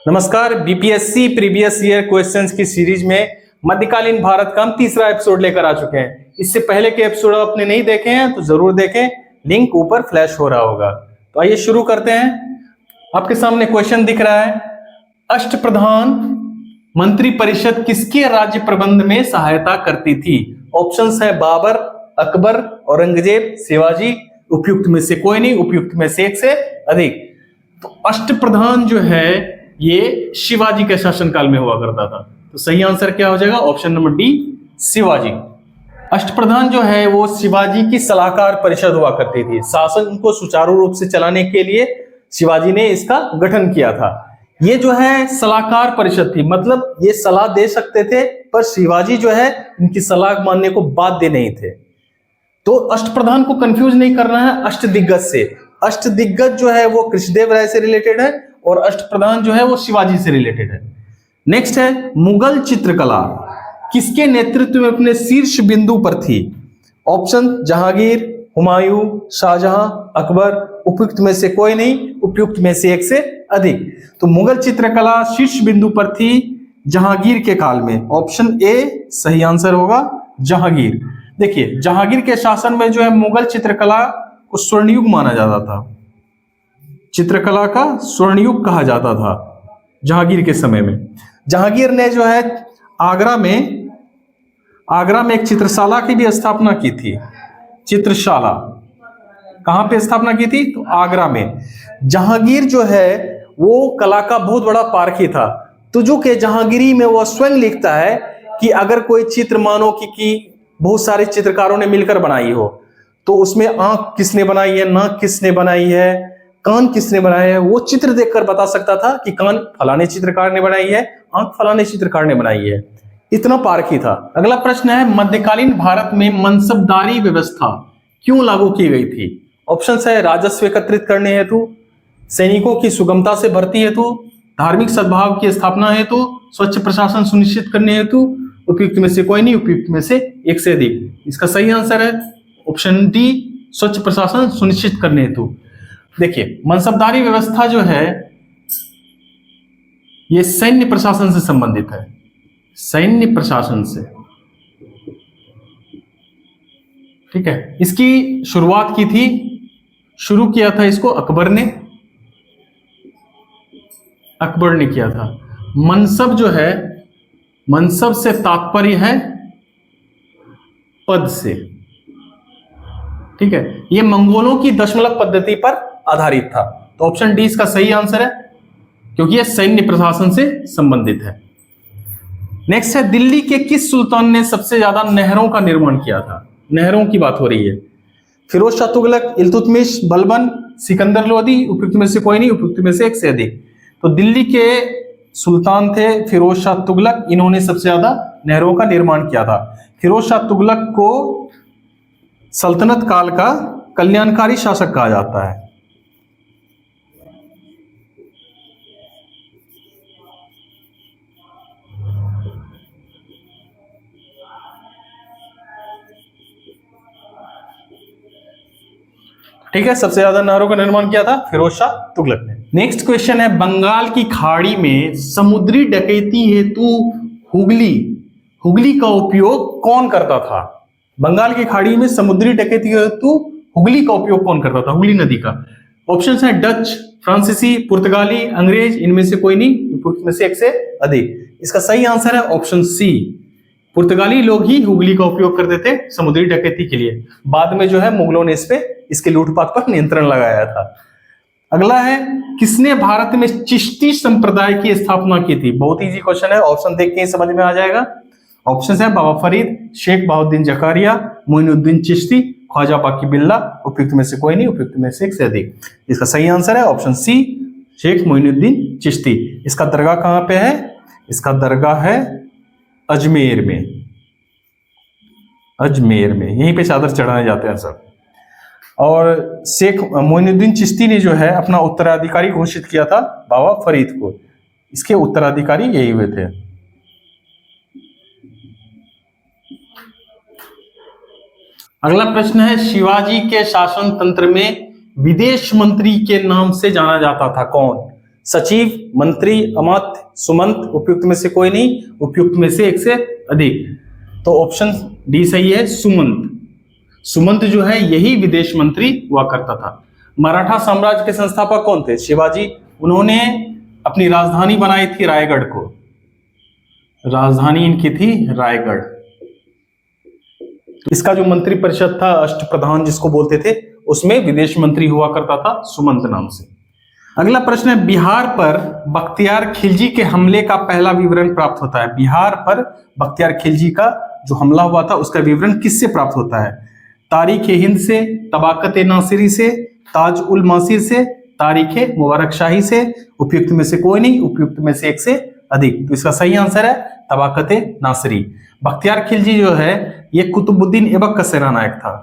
नमस्कार। BPSC previous year questions की series में मध्यकालीन भारत का हम तीसरा एपिसोड लेकर आ चुके हैं। इससे पहले के एपिसोड आपने नहीं देखे हैं तो जरूर देखें, लिंक ऊपर फ्लैश हो रहा होगा। तो आइए शुरू करते हैं। आपके सामने क्वेश्चन दिख रहा है, अष्टप्रधान मंत्री परिषद किसके राज्य प्रबंध में सहायता करती थी? ऑप्शंस है बाबर, अकबर, औरंगजेब, शिवाजी। उपयुक्त में से कोई नहीं, उपयुक्त में से एक से अधिक। तो अष्टप्रधान जो है ये शिवाजी के शासनकाल में हुआ करता था। तो सही आंसर क्या हो जाएगा? Option number D, Shivaji. Ashtapradhan जो है वो शिवाजी की सलाहकार परिषद हुआ करती थी। शासन को सुचारू रूप से चलाने के लिए शिवाजी ने इसका गठन किया था। ये जो है सलाहकार परिषद थी, मतलब ये सलाह दे सकते थे, पर शिवाजी जो है इनकी सलाह मानने को बाध्य नहीं थे। तो अष्टप्रधान को कंफ्यूज नहीं करना है अष्टदिग्गज से। अष्टदिग्गज जो है वो कृष्णदेव राय से रिलेटेड है और अष्टप्रधान जो है वो शिवाजी से रिलेटेड है। नेक्स्ट है, मुगल चित्रकला किसके नेतृत्व में अपने शीर्ष बिंदु पर थी? ऑप्शन जहांगीर, हुमायूं, शाहजहां, अकबर। उपयुक्त में से कोई नहीं, उपयुक्त में से एक से अधिक। तो मुगल चित्रकला शीर्ष बिंदु पर थी जहांगीर के काल में। ऑप्शन ए सही आंसर होगा, जहांगीर। देखिए, जहांगीर के शासन में जो है मुगल चित्रकला को स्वर्णयुग माना जाता था। चित्रकला का स्वर्णयुग कहा जाता था जहांगीर के समय में। जहांगीर ने जो है आगरा में एक चित्रशाला की भी स्थापना की थी। चित्रशाला कहां पे स्थापना की थी? तो आगरा में। जहांगीर जो है वो कला का बहुत बड़ा पारखी था। तुझो के जहांगीरी में वो स्वयं लिखता है कि अगर कोई चित्र मानो कि बहुत सारे चित्रकारों ने मिलकर बनाई हो, तो उसमें आंख किसने बनाई है, नाक किसने बनाई है, कान किसने बनाया है, वो चित्र देखकर बता सकता था कि कान फलाने चित्रकार ने बनाई है, आंख फलाने चित्रकार ने बनाई है। इतना पारखी था। अगला प्रश्न है, मध्यकालीन भारत में मनसबदारी व्यवस्था क्यों लागू की गई थी? ऑप्शन है राजस्व एकत्रित करने हेतु, सैनिकों की सुगमता से भर्ती हेतु, धार्मिक सद्भाव की स्थापना हेतु, स्वच्छ प्रशासन सुनिश्चित करने हेतु। उपयुक्त में से कोई नहीं, उपयुक्त में से एक से अधिक। इसका सही आंसर है ऑप्शन डी, स्वच्छ प्रशासन सुनिश्चित करने हेतु। देखिए, मनसबदारी व्यवस्था जो है ये सैन्य प्रशासन से संबंधित है। सैन्य प्रशासन से, ठीक है। इसकी शुरुआत की थी, शुरू किया था इसको अकबर ने किया था। मनसब जो है, मनसब से तात्पर्य है पद से, ठीक है। ये मंगोलों की दशमलव पद्धति पर आधारित था। तो ऑप्शन डी इसका सही आंसर है, क्योंकि यह सैन्य प्रशासन से संबंधित है। नेक्स्ट है, दिल्ली के किस सुल्तान ने सबसे ज्यादा नहरों का निर्माण किया था? नहरों की बात हो रही है। फिरोज शाह तुगलक, इल्तुतमिश, बलबन, सिकंदर लोदी। उपयुक्त में से कोई नहीं, उपयुक्त में से एक से अधिक। तो दिल्ली के सुल्तान थे फिरोज शाह तुगलक। इन्होंने सबसे ज्यादा नहरों का निर्माण किया था। फिरोज शाह तुगलक को सल्तनत काल का कल्याणकारी शासक कहा जाता है। ठीक है, सबसे ज्यादा नहरों का निर्माण किया था फिरोज शाह तुगलक ने। नेक्स्ट क्वेश्चन है, बंगाल की खाड़ी में समुद्री डकैती हेतु हुगली का उपयोग कौन करता था? बंगाल की खाड़ी में समुद्री डकैती हेतु हुगली का उपयोग कौन करता था? हुगली नदी का। ऑप्शंस हैं डच, फ्रांसीसी, पुर्तगाली, अंग्रेज। इनमें से कोई नहीं, में से एक से अधिक। इसका सही आंसर है ऑप्शन सी, पुर्तगाली लोग ही हुगली का उपयोग करते थे समुद्री डकैती के लिए। बाद में जो है मुगलों ने इसके लूटपाट पर नियंत्रण लगाया था। अगला है, किसने भारत में चिश्ती संप्रदाय की स्थापना की थी? बहुत इजी क्वेश्चन है, ऑप्शन देख के ही समझ में आ जाएगा। ऑप्शन है बाबा फरीद, शेख बहाउद्दीन जकारिया, मोइनुद्दीन चिश्ती, ख्वाजा बाकी बिल्ला। उपयुक्त में से कोई नहीं, उपयुक्त में से एक से अधिक। इसका सही आंसर है ऑप्शन सी, शेख मोइनुद्दीन चिश्ती। इसका दरगाह कहां पे है? इसका दरगाह है अजमेर में। अजमेर में यहीं पे चादर चढ़ाए जाते हैं सब। और शेख मोइनुद्दीन चिश्ती ने जो है अपना उत्तराधिकारी घोषित किया था बाबा फरीद को। इसके उत्तराधिकारी यही हुए थे। अगला प्रश्न है, शिवाजी के शासन तंत्र में विदेश मंत्री के नाम से जाना जाता था कौन? सचिव, मंत्री, अमात्य, सुमंत, उपयुक्त में से कोई नहीं, उपयुक्त में से एक से अधिक। तो ऑप्शन डी सही है, सुमंत। सुमंत जो है यही विदेश मंत्री हुआ करता था। मराठा साम्राज्य के संस्थापक कौन थे? शिवाजी। उन्होंने अपनी राजधानी बनाई थी रायगढ़ को, राजधानी इनकी थी रायगढ़। इसका जो मंत्री परिषद था, अष्टप्रधान जिसको बोलते थे, उसमें विदेश मंत्री हुआ करता था सुमंत नाम से। अगला प्रश्न है, बिहार पर बख्तियार खिलजी के हमले का पहला विवरण प्राप्त होता है। बिहार पर बख्तियार खिलजी का जो हमला हुआ था उसका विवरण किससे प्राप्त होता है? तारीख हिंद से, तबाकत नासिरी से, ताज उल मासिर से, तारीख मुबारक शाही से, उपयुक्त में से कोई नहीं, उपयुक्त में से एक से अधिक। तो इसका सही आंसर है तबाकत नासिरी। बख्तियार खिलजी जो है ये कुतुबुद्दीन ऐबक का सेनानायक था।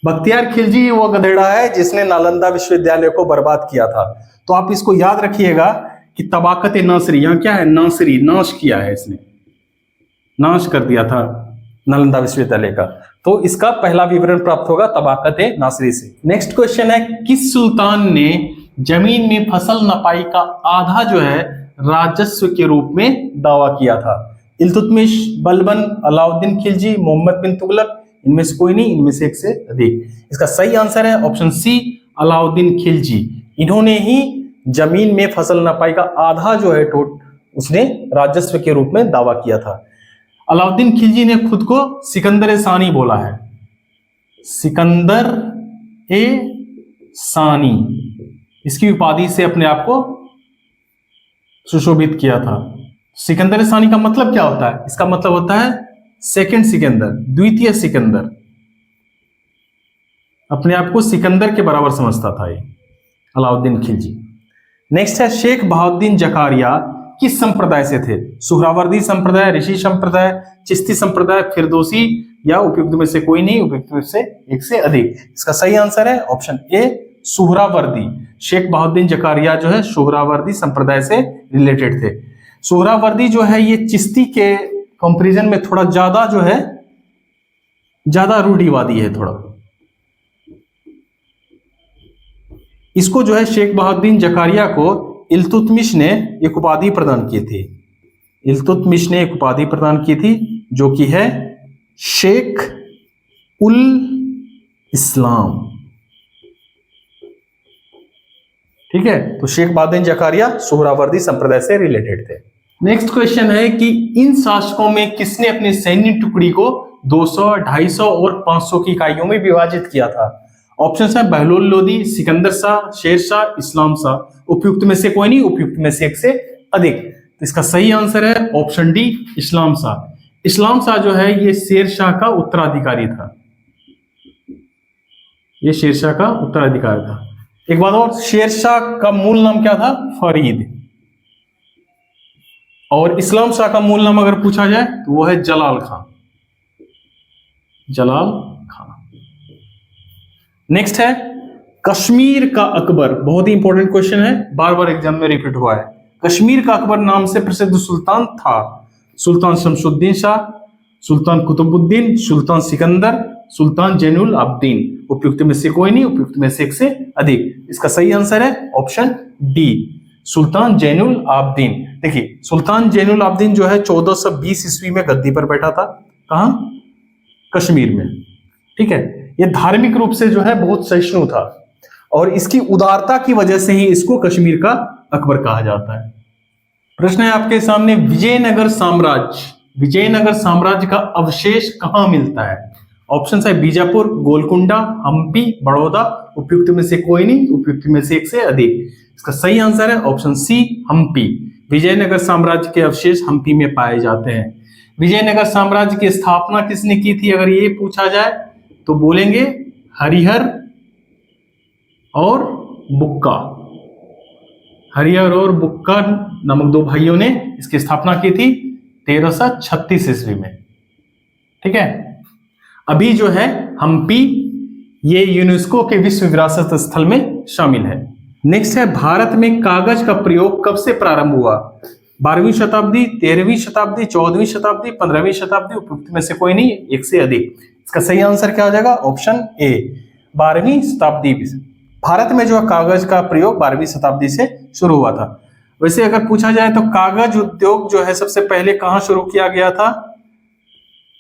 बख्तियार खिलजी वो गधेड़ा है जिसने नालंदा विश्वविद्यालय को बर्बाद किया था। तो आप इसको याद रखिएगा कि तबाकत नासिरी, यहां क्या है? नासिरी, नाश किया है इसने, नाश कर दिया था नालंदा विश्वविद्यालय का। तो इसका पहला विवरण प्राप्त होगा तबाकत नासिरी से। नेक्स्ट क्वेश्चन है, किस सुल्तान ने जमीन में फसल नपाई का आधा जो है राजस्व के रूप में दावा किया था? इल्तुतमिश, बलबन, अलाउद्दीन खिलजी, मोहम्मद बिन तुगलक, इनमें से कोई नहीं, इनमें से एक से अधिक। इसका सही आंसर है ऑप्शन सी, अलाउद्दीन खिलजी। इन्होंने ही जमीन में फसल नपाई का आधा जो है उसने राजस्व के रूप में दावा किया था। अलाउद्दीन खिलजी ने खुद को सिकंदर सानी बोला है, सिकंदर ए सानी, इसकी उपाधि से अपने आप को सुशोभित किया था। सिकंदर सानी का मतलब क्या होता है? इसका मतलब होता है सेकंड सिकंदर, द्वितीय सिकंदर। अपने आप को सिकंदर के बराबर समझता था ये अलाउद्दीन खिलजी। नेक्स्ट है, शेख बहाउद्दीन जकारिया किस संप्रदाय से थे? सुहरावर्दी संप्रदाय, ऋषि संप्रदाय, चिश्ती संप्रदाय, फिरदौसी, या उपयुक्त में से कोई नहीं, उपयुक्त में से एक से अधिक। इसका सही आंसर है ऑप्शन ए, सुहरावर्दी। शेख बहाउद्दीन जकारिया जो है सुहरावर्दी संप्रदाय से रिलेटेड थे। सुहरावर्दी जो है ये चिश्ती के कंपैरिजन में थोड़ा ज्यादा जो है ज्यादा रूढ़िवादी है थोड़ा। इसको जो है शेख बहाउद्दीन जकारिया को इल्तुतमिश ने एक उपाधि प्रदान की थी। इल्तुतमिश ने एक उपाधि प्रदान की थी जो कि है शेख उल इस्लाम। ठीक है, तो शेख बहाउद्दीन जकारिया सुहरावर्दी संप्रदाय से रिलेटेड थे। नेक्स्ट क्वेश्चन है कि इन शासकों में किसने अपनी सैन्य टुकड़ी को 200, 250 और 500 की इकाइयों में विभाजित किया था? ऑप्शन है बहलोल लोदी, सिकंदर शाह, शेर शाह, इस्लाम शाह। उपयुक्त में से कोई नहीं, उपयुक्त में से एक से अधिक। तो इसका सही आंसर है ऑप्शन डी, इस्लाम शाह। इस्लाम शाह जो है ये शेर शाह का उत्तराधिकारी था, ये शेर शाह का उत्तराधिकारी था। एक बात और, शेर शाह का मूल नाम क्या था? फरीद। और इस्लाम शाह का मूल नाम अगर पूछा जाए तो वो है जलाल खान, जलाल खान। नेक्स्ट है, कश्मीर का अकबर, बहुत ही इंपॉर्टेंट क्वेश्चन है, बार बार एग्जाम में रिपीट हुआ है। कश्मीर का अकबर नाम से प्रसिद्ध सुल्तान था? सुल्तान शमसुद्दीन शाह, सुल्तान कुतुबुद्दीन, सुल्तान सिकंदर, सुल्तान जैनुल आबदीन। उपयुक्त में से कोई नहीं, उपयुक्त में से एक से अधिक। इसका सही आंसर है ऑप्शन डी, सुल्तान जैनुल आबदीन। देखिए, सुल्तान जैनुल आबदीन जो है 1420 ईस्वी में गद्दी पर बैठा था। कहां? कश्मीर में। ठीक है, ये धार्मिक रूप से जो है बहुत सहिष्णु था और इसकी उदारता की वजह से ही इसको कश्मीर का अकबर कहा जाता है। प्रश्न है आपके सामने, विजयनगर साम्राज्य, विजयनगर साम्राज्य का अवशेष कहां मिलता है? ऑप्शन है बीजापुर, गोलकुंडा, हम्पी, बड़ौदा। उपयुक्त में से कोई नहीं, उपयुक्त में से एक से अधिक। इसका सही आंसर है ऑप्शन सी, हम्पी। विजयनगर साम्राज्य के अवशेष हम्पी में पाए जाते हैं। विजयनगर साम्राज्य की स्थापना किसने की थी अगर ये पूछा जाए तो बोलेंगे हरिहर और बुक्का। हरिहर और बुक्का नामक दो भाइयों ने इसकी स्थापना की थी 1336 ईस्वी में। ठीक है, अभी जो है हम्पी ये यूनेस्को के विश्व विरासत स्थल में शामिल है। नेक्स्ट है, भारत में कागज का प्रयोग कब से प्रारंभ हुआ? 12वीं शताब्दी, 13वीं शताब्दी, 14वीं शताब्दी, 15वीं शताब्दी, उपयुक्त में से कोई नहीं, एक से अधिक। इसका सही आंसर क्या हो जाएगा? ऑप्शन ए 12वीं शताब्दी। भारत में जो कागज का प्रयोग 12वीं शताब्दी से शुरू हुआ था। वैसे अगर पूछा जाए तो कागज उद्योग जो है सबसे पहले कहाँ शुरू किया गया था,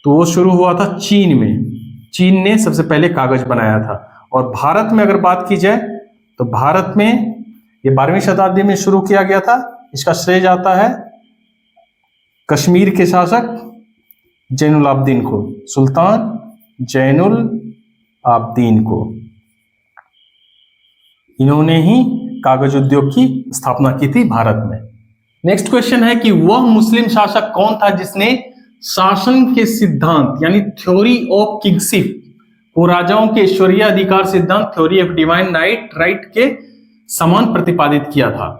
तो वो शुरू हुआ था चीन में। चीन ने सबसे पहले कागज बनाया था। और भारत में अगर बात की जाए तो भारत में ये 12वीं शताब्दी में शुरू किया गया था। इसका श्रेय जाता है कश्मीर के शासक जैनुल आबदीन को, सुल्तान जैनुल आबदीन को। इन्होंने ही कागज उद्योग की स्थापना की थी भारत में। नेक्स्ट क्वेश्चन है कि वह मुस्लिम शासक कौन था जिसने शासन के सिद्धांत यानी थ्योरी ऑफ किंगशिप को राजाओं के ईश्वरीय अधिकार सिद्धांत थ्योरी ऑफ डिवाइन राइट के समान प्रतिपादित किया था?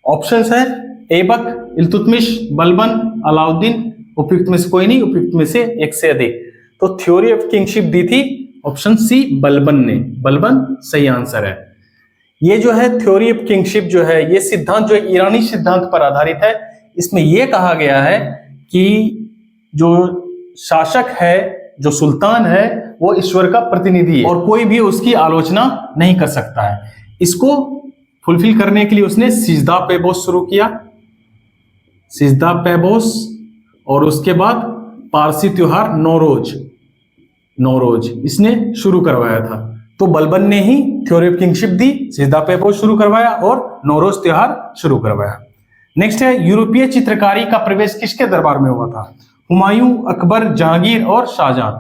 ऑप्शंस है ऐबक, इल्तुतमिश, बलबन, अलाउद्दीन। उपयुक्त में से कोई नहीं, उपयुक्त में से एक से अधिक। तो थ्योरी ऑफ किंगशिप दी थी ऑप्शन सी बलबन ने। बलबन सही आंसर है। ये जो है थ्योरी ऑफ किंगशिप जो है ये सिद्धांत जो ईरानी सिद्धांत पर आधारित है। इसमें यह कहा गया है कि जो शासक है, जो सुल्तान है, वो ईश्वर का प्रतिनिधि है और कोई भी उसकी आलोचना नहीं कर सकता है। इसको फुलफिल करने के लिए उसने सिजदा पेबोस शुरू किया, सिजदा पेबोस, और उसके बाद पारसी त्योहार नौरोज इसने शुरू करवाया था। तो बलबन ने ही थ्योरी ऑफ किंगशिप दी, सिजदा पेबोस शुरू करवाया और नौरोज त्योहार शुरू करवाया। नेक्स्ट है यूरोपीय चित्रकारी का प्रवेश किसके दरबार में हुआ था? हुमायूं, अकबर, जहांगीर और शाहजहां।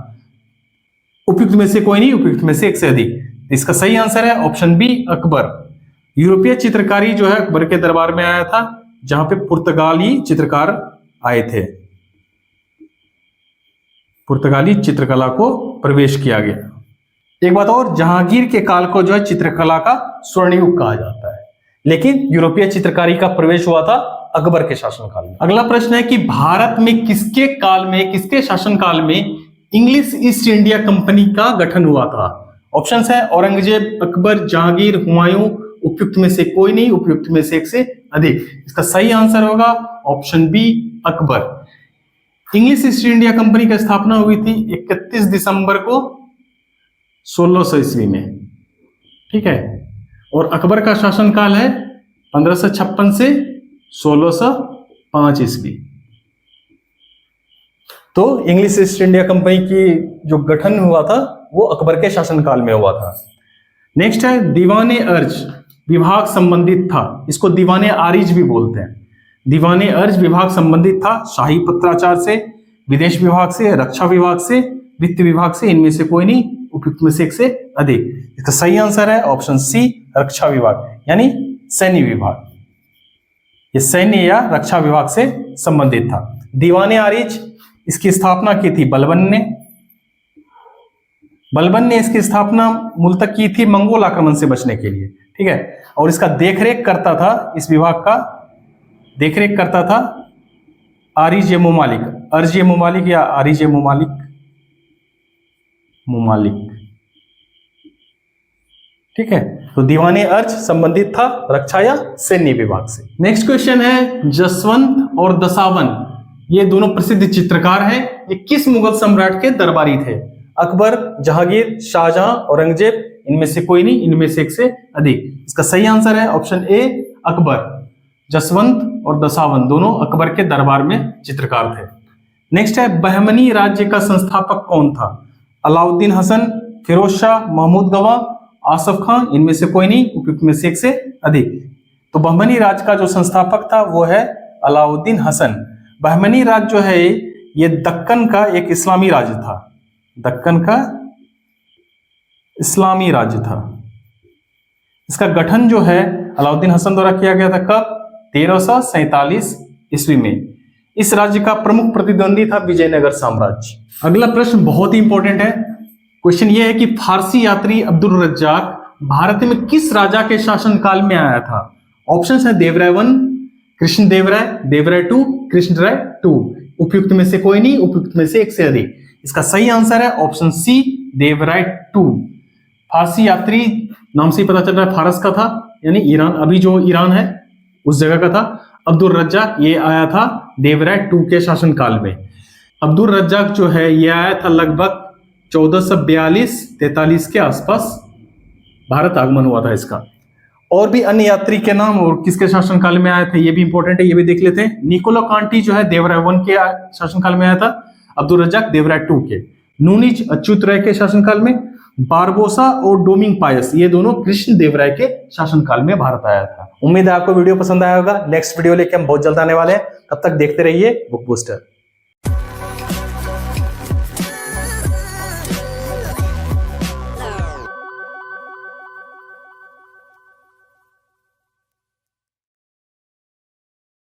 उपयुक्त में से कोई नहीं, उपयुक्त में से एक से अधिक। इसका सही आंसर है ऑप्शन बी अकबर। यूरोपीय चित्रकारी जो है अकबर के दरबार में आया था, जहां पे पुर्तगाली चित्रकार आए थे। पुर्तगाली चित्रकला को प्रवेश किया गया। एक बात और, जहांगीर के काल को जो है चित्रकला का स्वर्ण युग कहा जाता है, लेकिन यूरोपीय चित्रकारी का प्रवेश हुआ था अकबर के शासनकाल में। अगला प्रश्न है कि भारत में किसके काल में, किसके शासनकाल में इंग्लिश ईस्ट इंडिया कंपनी का गठन हुआ था? ऑप्शंस है औरंगजेब, अकबर, जहांगीर, हुमायूं। उपयुक्त में से कोई नहीं, उपयुक्त में से एक से अधिक। इसका सही आंसर होगा option B Akbar. English East India Company की स्थापना हुई थी 31 दिसंबर को 1600 ईस्वी में, ठीक है। और अकबर का शासनकाल है 1556 से 1605 ईस्वी। तो इंग्लिश ईस्ट इंडिया कंपनी की जो गठन हुआ था वो अकबर के शासनकाल में हुआ था। नेक्स्ट है दीवाने अर्ज विभाग संबंधित था, इसको दीवाने आरिज भी बोलते हैं। दीवाने अर्ज विभाग संबंधित था शाही पत्राचार से, विदेश विभाग से, रक्षा विभाग से, वित्त विभाग से। इनमें से कोई नहीं, उपयुक्त में से एक से अधिक। इसका सही आंसर है ऑप्शन सी रक्षा विभाग यानी सैन्य विभाग। ये सैन्य या रक्षा विभाग से संबंधित था। दीवाने आरिज इसकी स्थापना की थी बलबन ने। बलबन ने इसकी स्थापना मूलतः की थी मंगोल आक्रमण से बचने के लिए, ठीक है। और इसका देखरेख करता था, इस विभाग का देखरेख करता था आरिज मुमालिक, अर्ज मुमालिक या आरिज मुमालिक, ठीक है। तो दीवाने अर्ज संबंधित था रक्षा या सैन्य विभाग से। नेक्स्ट क्वेश्चन है जसवंत और दसावन, ये दोनों प्रसिद्ध चित्रकार हैं। ये किस मुगल सम्राट के दरबारी थे? अकबर, जहांगीर, शाहजहां, औरंगजेब। इनमें से कोई नहीं, इनमें से एक से अधिक। इसका सही आंसर है ऑप्शन ए अकबर। जसवंत और दसावन दोनों अकबर के दरबार में चित्रकार थे। नेक्स्ट है बहमनी राज्य का संस्थापक कौन था? अलाउद्दीन हसन, फिरोज शाह, महमूद गवा, आसफ खान। इनमें से कोई नहीं, उपयुक्त में से एक से अधिक। तो बहमनी राज्य का जो संस्थापक था वो है अलाउद्दीन हसन। बहमनी राज्य जो है ये दक्कन का एक इस्लामी राज्य था, दक्कन का इस्लामी राज्य था। इसका गठन जो है अलाउद्दीन हसन द्वारा किया गया था कब? 1347 ईस्वी में। इस राज्य का प्रमुख प्रतिद्वंदी था विजयनगर साम्राज्य। अगला प्रश्न बहुत ही इंपॉर्टेंट है। क्वेश्चन यह है कि फारसी यात्री अब्दुल रज्जाक भारत में किस राजा के शासनकाल में आया था? ऑप्शंस है देवराय 1, कृष्ण देवराय, देवराय 2, कृष्ण राय 2। उपयुक्त में से कोई नहीं, उपयुक्त में से एक से अधिक। इसका सही आंसर है ऑप्शन सी देवराय 2। फारसी यात्री नाम से ही पता चल रहा है फारस का था, यानी ईरान, अभी जो ईरान है उस जगह का था। अब्दुल रज्जाक ये आया था देवराय II के शासनकाल में। अब्दुल रज्जाक जो है ये आया था लगभग 1442-43 के आसपास भारत आगमन हुआ था इसका। और भी अन्य यात्री के नाम और किसके शासनकाल में आए थे ये भी इंपॉर्टेंट है, ये भी देख लेते हैं। निकोलो कांटी जो है देवराय I के शासनकाल में आया था, अब्दुल रज्जाक देवराय II के। नूनिज अच्युत राय के शासनकाल में, बारबोसा और डोमिंग पायस ये दोनों कृष्ण देवराय के शासनकाल में भारत आया था। उम्मीद है आपको वीडियो पसंद आया होगा। नेक्स्ट वीडियो लेके हम बहुत जल्द आने वाले हैं, तब तक देखते रहिए बुक बूस्टर।